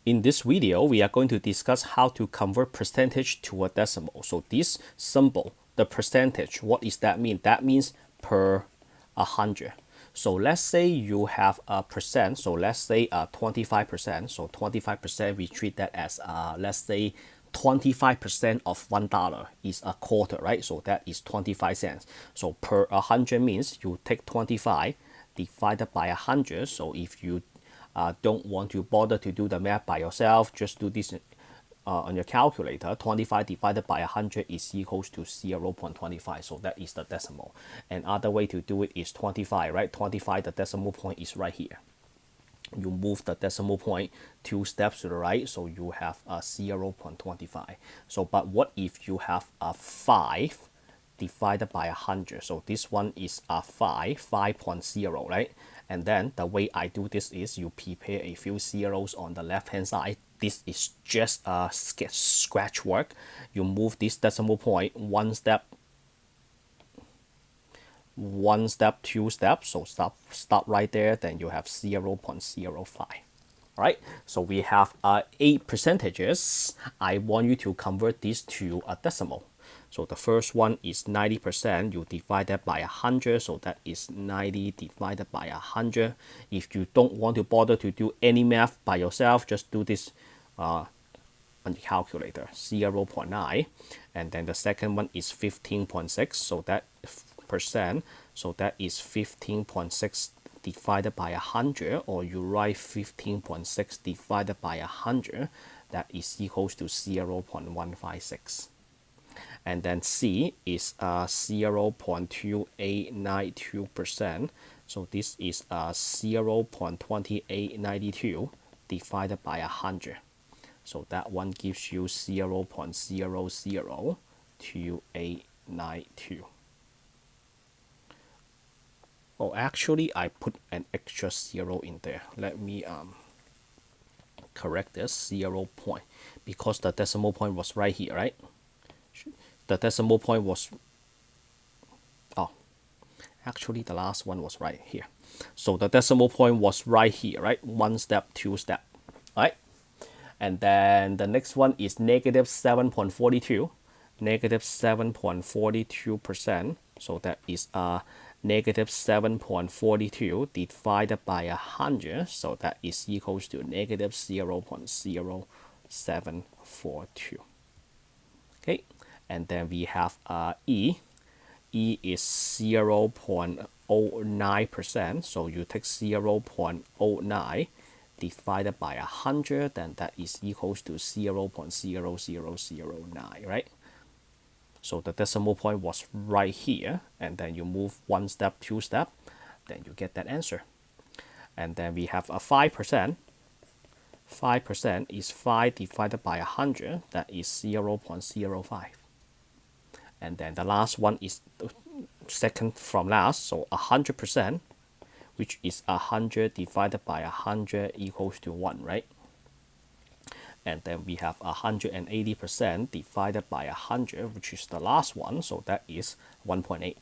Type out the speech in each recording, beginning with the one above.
In this video, we are going to discuss how to convert percentage to a decimal. So this symbol, the percentage, what does that mean? That means per 100. So let's say you have a percent. So let's say 25%. So 25%, we treat that as let's say 25% of $1 is a quarter, right? So that is 25 cents. So per 100 means you take 25 divided by 100. So if you don't want to bother to do the math by yourself, just do this on your calculator. 25 divided by 100 is equals to 0.25. So that is the decimal. And other way to do it is 25, right? 25, the decimal point is right here. You move the decimal point 2 steps to the right, so you have a 0.25. So, but what if you have a 5 divided by 100? So this one is a 5.0, right? And then the way I do this is you prepare a few zeros on the left hand side. This is just a scratch work. You move this decimal point 1 step, 2 steps. So stop right there. Then you have 0.05. All right. So we have 8 percentages. I want you to convert this to a decimal. So the first one is 90%. You divide that by 100. So that is 90 divided by 100. If you don't want to bother to do any math by yourself, just do this on the calculator, 0.9. And then the second one is 15.6. So that percent. So that is 15.6 divided by 100, or you write 15.6 divided by 100. That is equals to 0.156. And then C is 0.2892%. So this is 0.2892 divided by 100. So that one gives you 0.002892. Oh, actually, I put an extra 0 in there. Let me correct this 0 point, because the decimal point was right here, right? The decimal point was, oh, actually the last one was right here. So the decimal point was right here, right? 1 step, 2 step, right? And then the next one is negative 7.42, negative 7.42%. So that is negative 7.42 divided by 100. So that is equals to negative 0.0742. Okay. And then we have E. E is 0.09%. So you take 0.09 divided by 100, then that is equals to 0.0009, right? So the decimal point was right here, and then you move 1 step, 2 step, then you get that answer. And then we have a 5%. 5% is 5 divided by 100, that is 0.05. And then the last one is second from last, so 100%, which is 100 divided by 100 equals to 1, right? And then we have 180% divided by 100, which is the last one, so that is 1.8.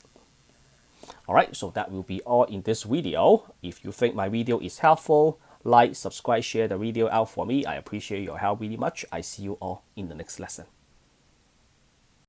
All right, so that will be all in this video. If you think my video is helpful, like, subscribe, share the video out for me. I appreciate your help really much. I see you all in the next lesson.